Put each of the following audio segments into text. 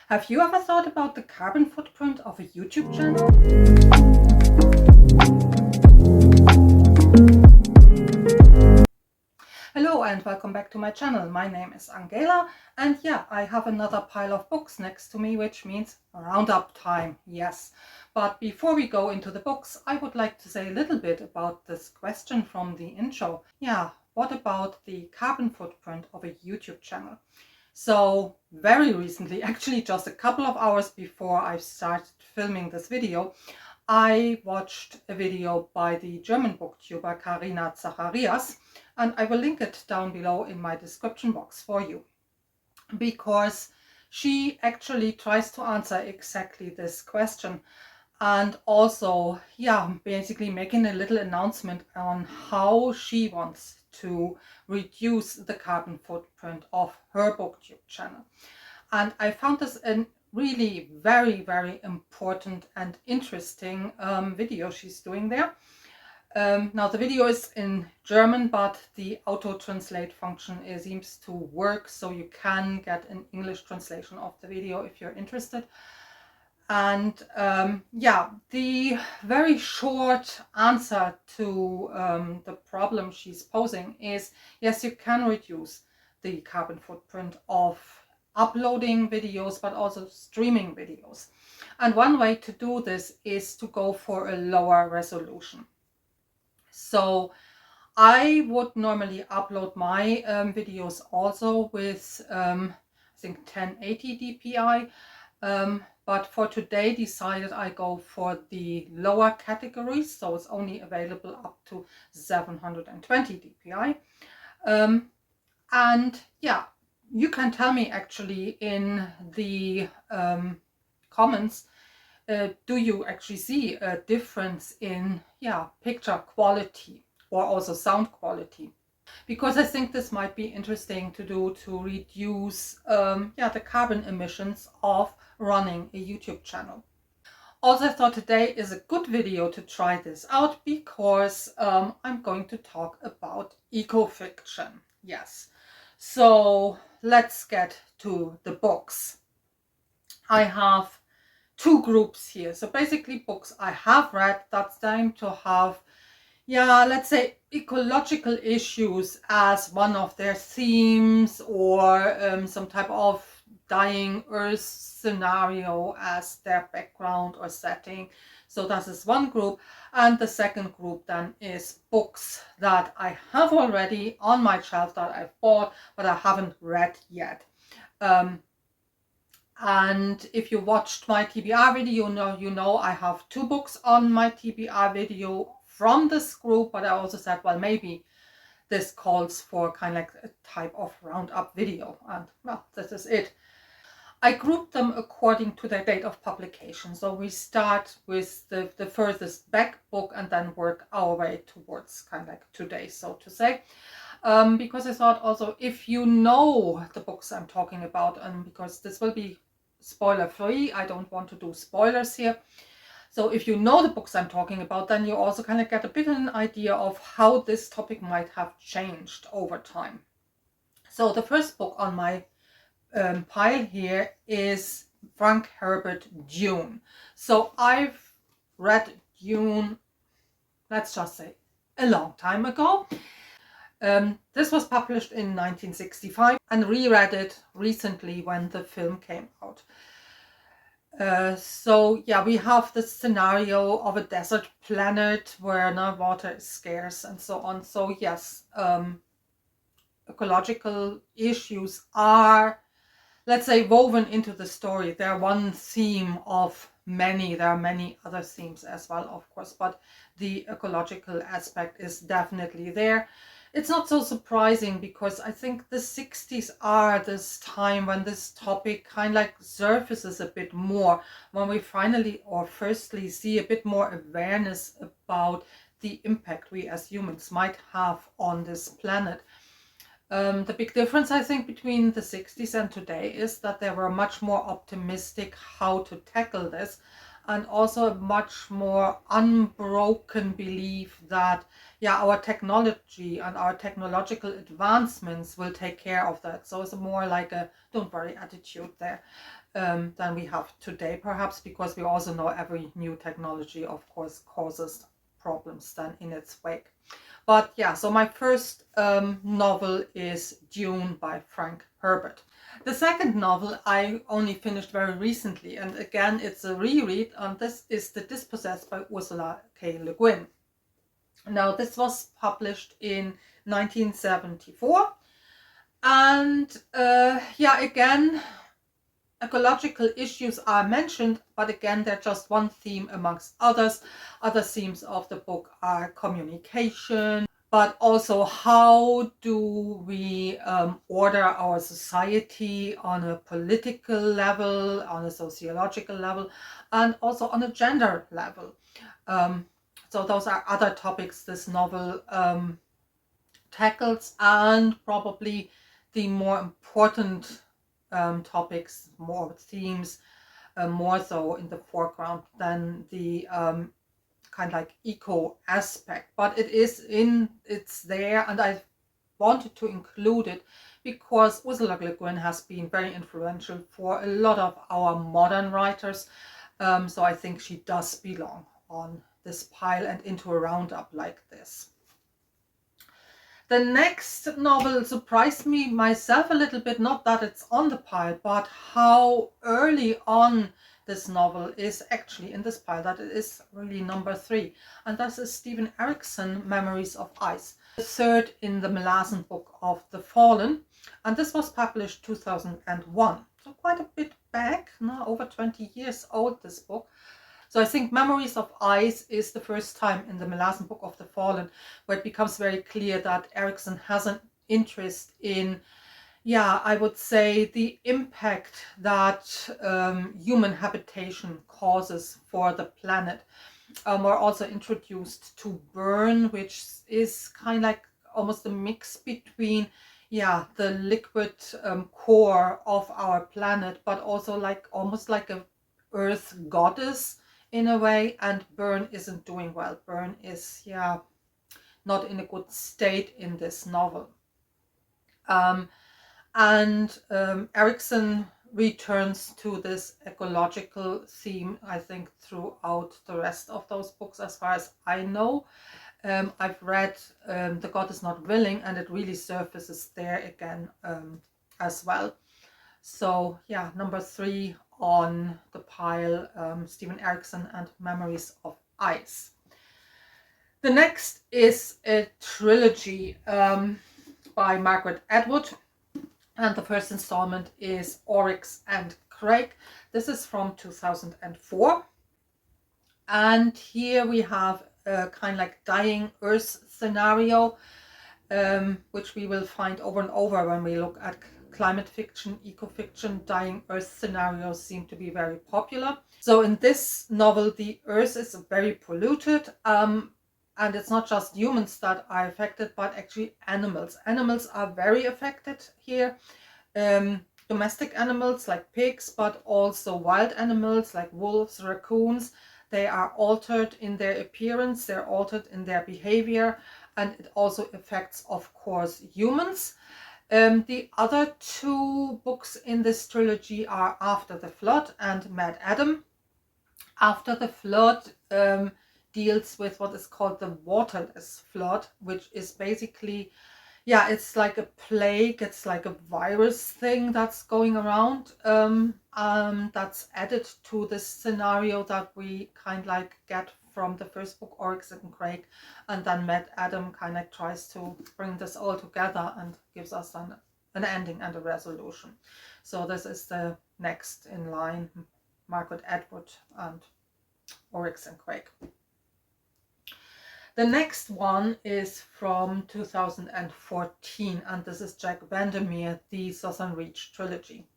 Have you ever thought about the carbon footprint of a YouTube channel? Hello and welcome back to my channel. My name is Angela and yeah, I have another pile of books next to me, which means roundup time, yes. But before we go into the books, I would like to say a little bit about this question from the intro. Yeah, what about the carbon footprint of a YouTube channel? So very recently, actually just a couple of hours before I started filming this video, I watched a video by the German booktuber Carina Zacharias, and I will link it down below in my description box for you, because she actually tries to answer exactly this question, and also, yeah, basically making a little announcement on how she wants to reduce the carbon footprint of her booktube channel. And I found this a really very important and interesting video she's doing there. Now the video is in German, but the auto translate function seems to work, so you can get an English translation of the video if you're interested. And yeah, the very short answer to the problem she's posing is, yes, you can reduce the carbon footprint of uploading videos, but also streaming videos. And one way to do this is to go for a lower resolution. So I would normally upload my videos also with I think 1080 dpi, but for today decided I go for the lower categories, so it's only available up to 720 dpi. And yeah, you can tell me actually in the comments, do you actually see a difference in picture quality or also sound quality? Because I think this might be interesting to do to reduce the carbon emissions of running a YouTube channel. Also, I thought today is a good video to try this out because I'm going to talk about ecofiction. Yes, so let's get to the books. I have two groups here. So basically books I have read that's time to have, let's say, ecological issues as one of their themes, or some type of dying earth scenario as their background or setting. So that is one group. And the second group then is books that I have already on my shelf that I've bought but I haven't read yet. And if you watched my TBR video, you know I have two books on my TBR video from this group, but I also said, well, maybe this calls for kind of like a type of roundup video, and well, this is it. I grouped them according to their date of publication. So we start with the furthest back book and then work our way towards kind of like today, so to say. Because I thought also, if you know the books I'm talking about, and because this will be spoiler free, I don't want to do spoilers here. So if you know the books I'm talking about, then you also kind of get a bit of an idea of how this topic might have changed over time. So the first book on my pile here is Frank Herbert Dune. So I've read Dune, let's just say, a long time ago. This was published in 1965 and reread it recently when the film came out. So yeah, we have this scenario of a desert planet where no water is scarce and so on. So yes, ecological issues are, let's say, woven into the story. They're one theme of many. There are many other themes as well, of course, but the ecological aspect is definitely there. It's not so surprising because I think the 60s are this time when this topic kind of like surfaces a bit more, when we finally or firstly see a bit more awareness about the impact we as humans might have on this planet. The big difference, I think, between the 60s and today is that they were much more optimistic how to tackle this. and also a much more unbroken belief that, yeah, our technology and our technological advancements will take care of that. So it's more like a don't worry attitude there than we have today, perhaps because we also know every new technology, of course, causes problems then in its wake. But yeah, so my first novel is Dune by Frank Herbert. The second novel I only finished very recently, and again it's a reread, and this is The Dispossessed by Ursula K. Le Guin. Now this was published in 1974, and yeah, again, ecological issues are mentioned, but again, they're just one theme amongst others. Other themes of the book are communication, but also how do we order our society on a political level, on a sociological level, and also on a gender level. So those are other topics this novel tackles, and probably the more important topics, more themes, more so in the foreground than the kind of like eco aspect. But it's there, and I wanted to include it because Ursula Le Guin has been very influential for a lot of our modern writers. So I think she does belong on this pile and into a roundup like this. The next novel surprised me myself a little bit, not that it's on the pile, but how early on this novel is actually in this pile, that it is really number 3. And that is Stephen Erikson, Memories of Ice, the third in the Malazan book of The Fallen. And this was published 2001, so quite a bit back, now over 20 years old, this book. So I think Memories of Ice is the first time in the Malazan Book of the Fallen where it becomes very clear that Erikson has an interest in, yeah, I would say the impact that human habitation causes for the planet. We're also introduced to burn, which is kind of like almost a mix between, yeah, the liquid core of our planet, but also like almost like a earth goddess in a way, and Byrne isn't doing well. Byrne is, yeah, not in a good state in this novel. Erikson returns to this ecological theme, I think, throughout the rest of those books, as far as I know. I've read The God is Not Willing, and it really surfaces there again as well. So yeah, number 3 on the pile, Stephen Erikson and Memories of Ice. The next is a trilogy by Margaret Atwood, and the first installment is Oryx and Crake. This is from 2004, and here we have a kind of like dying Earth scenario, which we will find over and over when we look at climate fiction, eco-fiction. Dying Earth scenarios seem to be very popular. So in this novel, the Earth is very polluted, and it's not just humans that are affected, but actually animals. Animals are very affected here. Domestic animals like pigs, but also wild animals like wolves, raccoons. They are altered in their appearance, they're altered in their behavior, and it also affects, of course, humans. The other 2 books in this trilogy are After the Flood and Mad Adam. After the Flood deals with what is called the waterless flood, which is basically, yeah, it's like a plague, it's like a virus thing that's going around, that's added to this scenario that we kind of like get from the first book, Oryx and Crake, and then Mad Adam kind of tries to bring this all together and gives us an ending and a resolution. So this is the next in line, Margaret Atwood and Oryx and Crake. The next one is from 2014, and this is Jack Vandermeer, the Southern Reach trilogy.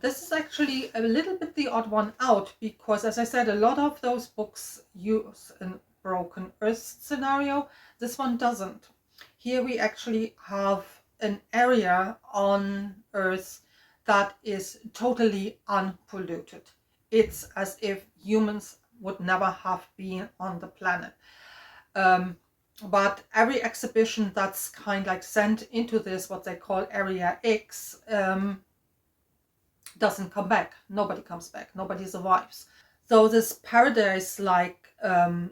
This is actually a little bit the odd one out because, as I said, a lot of those books use a broken Earth scenario. This one doesn't. Here we actually have an area on Earth that is totally unpolluted. it's as if humans would never have been on the planet. But every exhibition that's kind of like sent into this, what they call Area X, doesn't come back. Nobody comes back. Nobody survives. So this paradise-like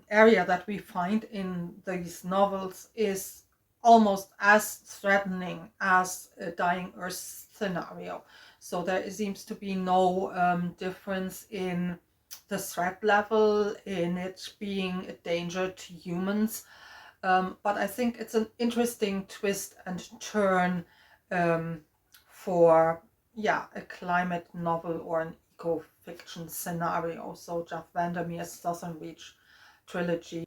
area that we find in these novels is almost as threatening as a dying Earth scenario. So there seems to be no difference in the threat level, in it being a danger to humans. But I think it's an interesting twist and turn for a climate novel or an eco-fiction scenario. So Jeff Vandermeer's Southern Reach trilogy.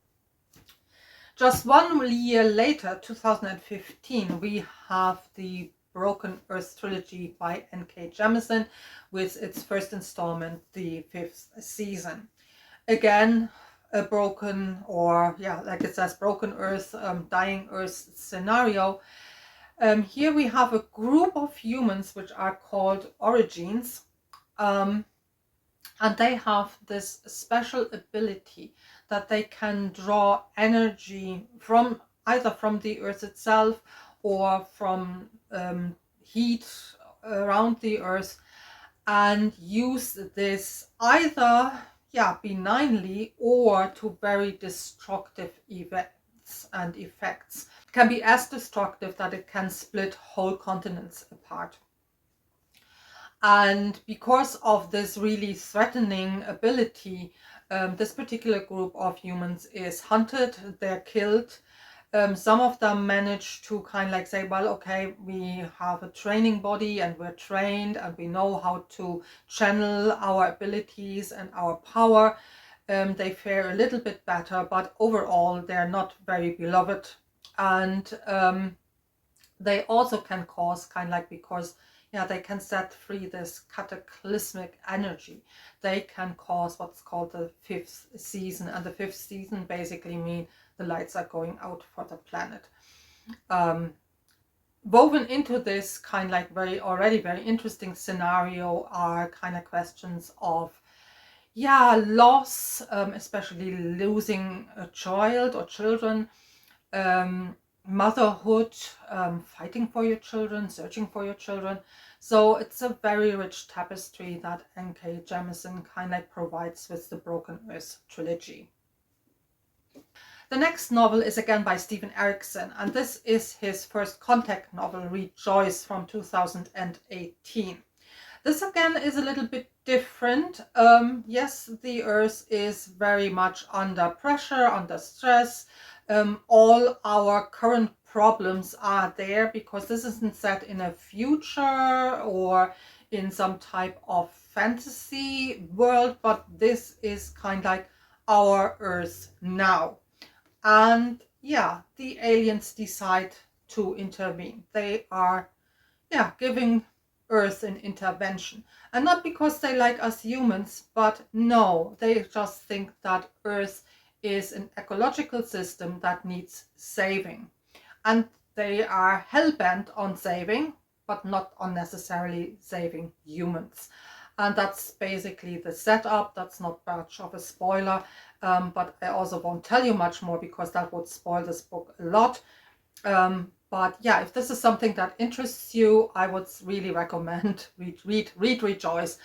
Just 1 year later, 2015, we have the Broken Earth trilogy by N.K. Jemisin with its first installment, the 5th season. Again, a broken, or like it says, broken Earth, dying Earth scenario. Here we have a group of humans which are called Origins, and they have this special ability that they can draw energy from either from the Earth itself or from heat around the Earth, and use this either benignly or to very destructive events and effects. It can be as destructive that it can split whole continents apart. And because of this really threatening ability, this particular group of humans is hunted, they're killed. Some of them manage to kind of like say, well, okay, we have a training body and we're trained and we know how to channel our abilities and our power. They fare a little bit better, but overall they're not very beloved. And they also can cause kind of like, because they can set free this cataclysmic energy. They can cause what's called the 5th season, and the 5th season basically means the lights are going out for the planet. Woven into this kind of like already very interesting scenario are kind of questions of loss, especially losing a child or children, motherhood, fighting for your children, searching for your children. So it's a very rich tapestry that N.K. Jemisin kind of like provides with the Broken Earth trilogy. The next novel is again by Stephen Erikson, and this is his first contact novel, Rejoice, from 2018. This again is a little bit different. Yes, the Earth is very much under pressure, under stress. All our current problems are there because this isn't set in a future or in some type of fantasy world, but this is kind of like our Earth now. And the aliens decide to intervene. They are giving Earth an intervention, and not because they like us humans, but no, they just think that Earth is an ecological system that needs saving, and they are hell-bent on saving, but not on necessarily saving humans. And that's basically the setup. That's not much of a spoiler, but I also won't tell you much more because that would spoil this book a lot. But if this is something that interests you, I would really recommend read Rejoice.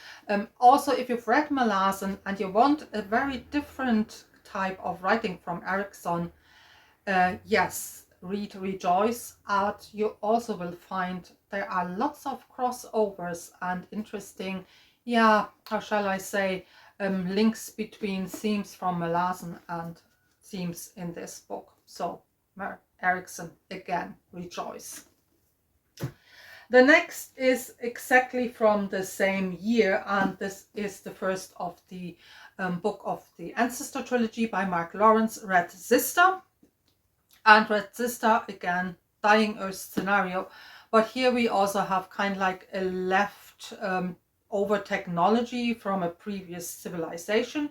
Also, if you've read Malazan and you want a very different type of writing from Erikson, yes, read Rejoice. And you also will find there are lots of crossovers and interesting, how shall I say, links between themes from Malazan and themes in this book. So Erikson again, Rejoice. The next is exactly from the same year, and this is the first of the book of the Ancestor trilogy by Mark Lawrence, Red Sister. And Red Sister, again, dying Earth scenario, but here we also have kind of like a left over technology from a previous civilization.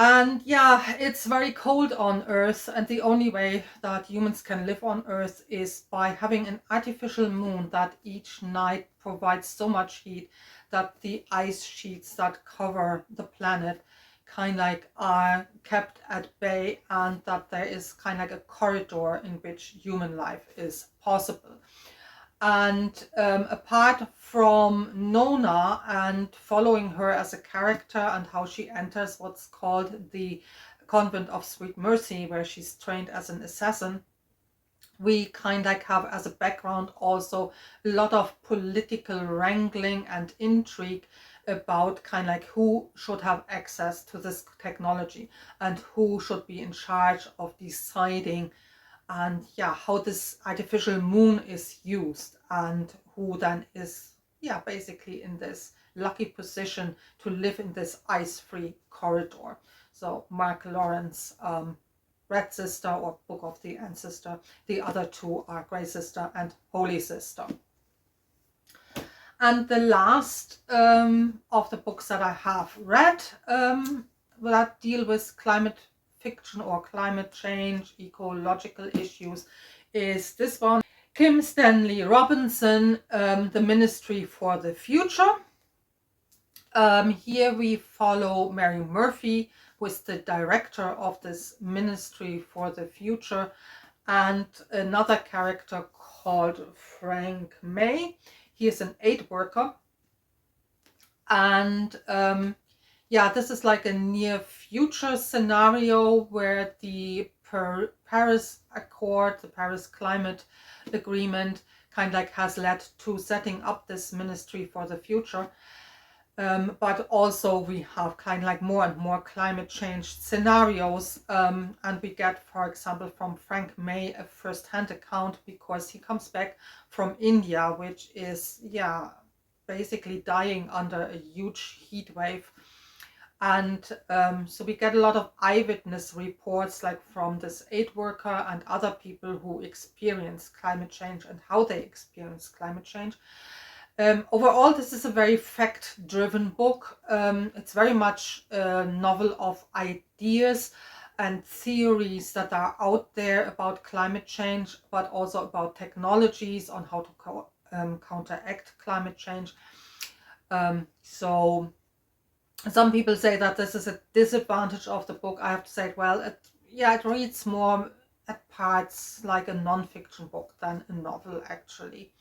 And it's very cold on Earth, and the only way that humans can live on Earth is by having an artificial moon that each night provides so much heat that the ice sheets that cover the planet kind of like are kept at bay, and that there is kind of like a corridor in which human life is possible. And apart from Nona and following her as a character and how she enters what's called the Convent of Sweet Mercy, where she's trained as an assassin, we kind of like have as a background also a lot of political wrangling and intrigue about kind of like who should have access to this technology and who should be in charge of deciding, and yeah, how this artificial moon is used, and who then is basically in this lucky position to live in this ice-free corridor. So Mark Lawrence, Red Sister or Book of the Ancestor. The other two are Grey Sister and Holy Sister. And the last of the books that I have read that deal with climate fiction or climate change, ecological issues, is this one, Kim Stanley Robinson, The Ministry for the Future. Here we follow Mary Murphy, who is the director of this Ministry for the Future, and another character called Frank May. He is an aid worker, and this is like a near future scenario where the Paris Accord, the Paris Climate Agreement, kind of like has led to setting up this Ministry for the Future. But also we have kind of like more and more climate change scenarios, and we get, for example, from Frank May a first-hand account, because he comes back from India, which is basically dying under a huge heat wave. And so we get a lot of eyewitness reports, like from this aid worker and other people who experience climate change and how they experience climate change. Overall, this is a very fact-driven book. It's very much a novel of ideas and theories that are out there about climate change, but also about technologies on how to counteract climate change. So some people say that this is a disadvantage of the book. I have to say, well, it reads more at parts like a non-fiction book than a novel, actually.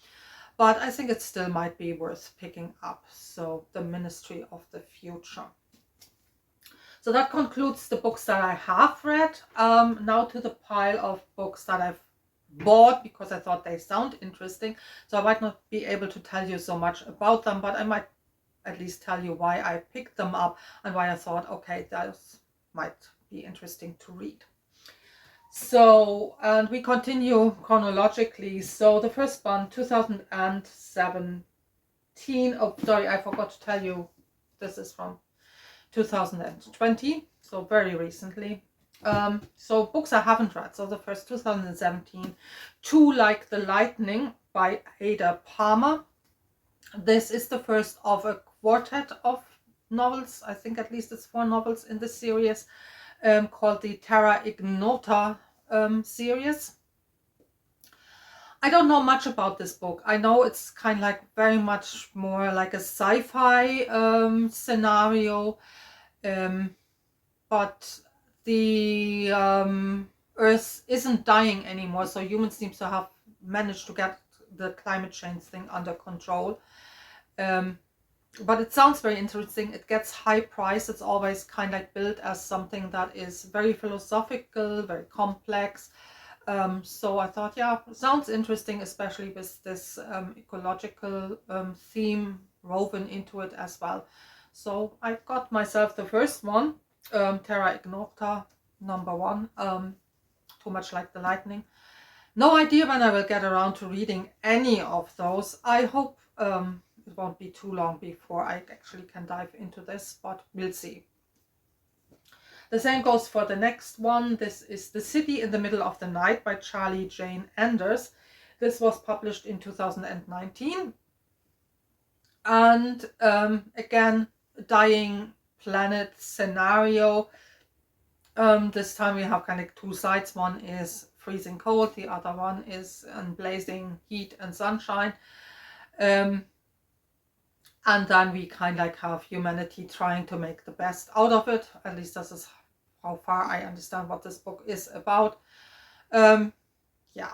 But I think it still might be worth picking up. So, The Ministry of the Future. So that concludes the books that I have read. Now to the pile of books that I've bought because I thought they sound interesting. So I might not be able to tell you so much about them, but I might at least tell you why I picked them up and why I thought, okay, those might be interesting to read. So, and we continue chronologically. So the first one, 2017. Oh, sorry, I forgot to tell you, this is from 2020, so very recently. So books I haven't read. So the first, 2017, Two Like the Lightning by Ada Palmer. This is the first of a quartet of novels. I think at least it's 4 novels in the series, called the Terra Ignota series. I don't know much about this book. I know it's kind of like very much more like a sci-fi scenario, but the Earth isn't dying anymore, so humans seem to have managed to get the climate change thing under control. But it sounds very interesting. It gets high price. It's always kind of like built as something that is very philosophical, very complex. So I thought, yeah, sounds interesting, especially with this ecological theme woven into it as well. So I got myself the first one, Terra Ignota #1, Too Much Like the Lightning. No idea when I will get around to reading any of those. I hope it won't be too long before I actually can dive into this, but we'll see. The same goes for the next one. This is The City in the Middle of the Night by Charlie Jane Anders. This was published in 2019. And again, dying planet scenario. This time we have kind of 2 sides. One is freezing cold, the other one is blazing heat and sunshine. And then we kind of like have humanity trying to make the best out of it. At least this is how far I understand what this book is about. Yeah.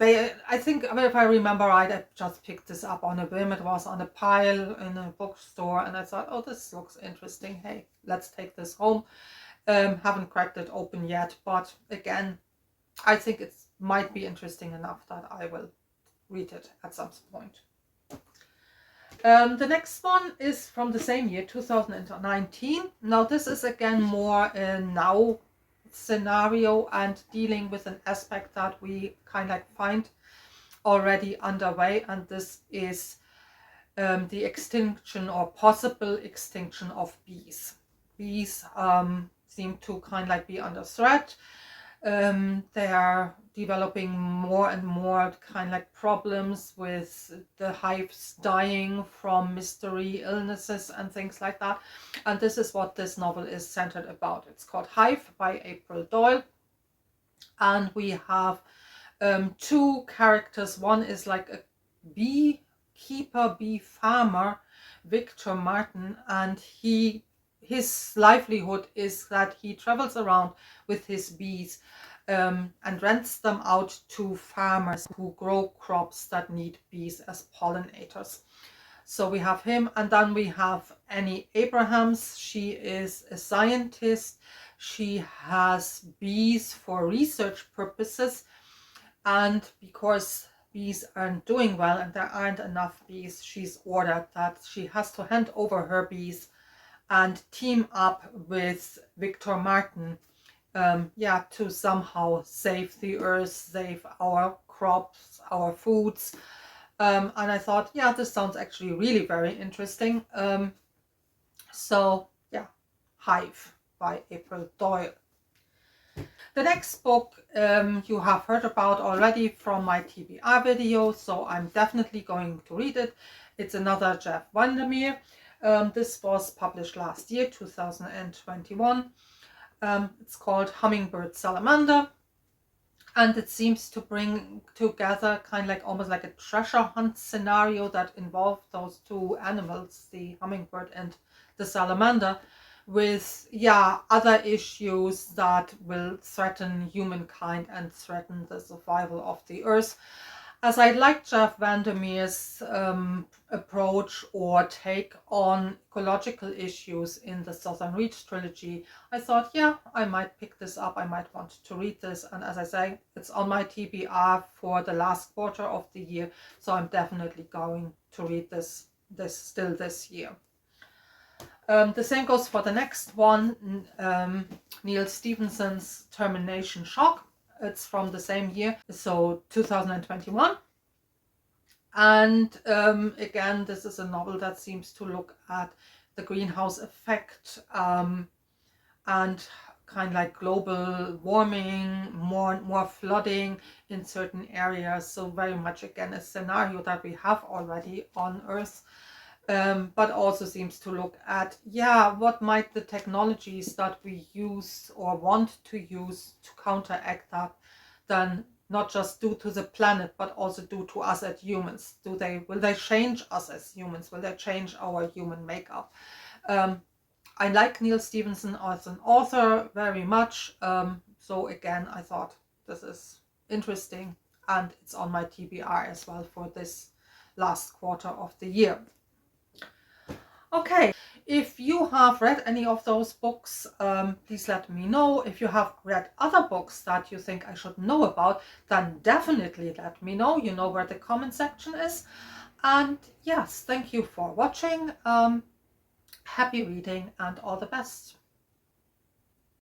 I think, if I remember right, I just picked this up on a whim. It was on a pile in a bookstore, and I thought, oh, this looks interesting. Hey, let's take this home. Haven't cracked it open yet, but again, I think it might be interesting enough that I will read it at some point. The next one is from the same year, 2019. Now, this is again more a now scenario and dealing with an aspect that we kind of like find already underway, and this is the extinction or possible extinction of bees. Bees seem to kind of like be under threat. They are developing more and more kind of like problems with the hives dying from mystery illnesses and things like that. And this is what this novel is centered about. It's called Hive by April Doyle. And we have two characters. One is like a beekeeper, bee farmer, Victor Martin, and his livelihood is that he travels around with his bees and rents them out to farmers who grow crops that need bees as pollinators. So we have him, and then we have Annie Abrahams. She is a scientist. She has bees for research purposes, and because bees aren't doing well and there aren't enough bees, she's ordered that she has to hand over her bees and team up with Victor Martin, to somehow save the earth, save our crops, our foods. And I thought, yeah, this sounds actually really very interesting. So yeah, Hive by April Doyle. The next book you have heard about already from my TBR video, so I'm definitely going to read it. It's another Jeff Vandermeer. This was published last year, 2021. It's called Hummingbird Salamander, and it seems to bring together kind of like almost like a treasure hunt scenario that involved those two animals, the hummingbird and the salamander, with other issues that will threaten humankind and threaten the survival of the earth. As I like Jeff Vandermeer's approach or take on ecological issues in the Southern Reach trilogy, I thought, yeah, I might pick this up. I might want to read this. And as I say, it's on my TBR for the last quarter of the year. So I'm definitely going to read this still this year. The same goes for the next one, Neil Stephenson's Termination Shock. It's from the same year, so 2021. And again, this is a novel that seems to look at the greenhouse effect and kind of like global warming, more flooding in certain areas. So very much again a scenario that we have already on Earth. But also seems to look at, what might the technologies that we use or want to use to counteract that then not just do to the planet, but also do to us as humans? Will they change us as humans? Will they change our human makeup? I like Neil Stephenson as an author very much. So again, I thought this is interesting, and it's on my TBR as well for this last quarter of the year. Okay, if you have read any of those books, please let me know. If you have read other books that you think I should know about, then definitely let me know. You know where the comment section is. And yes, thank you for watching. Happy reading and all the best.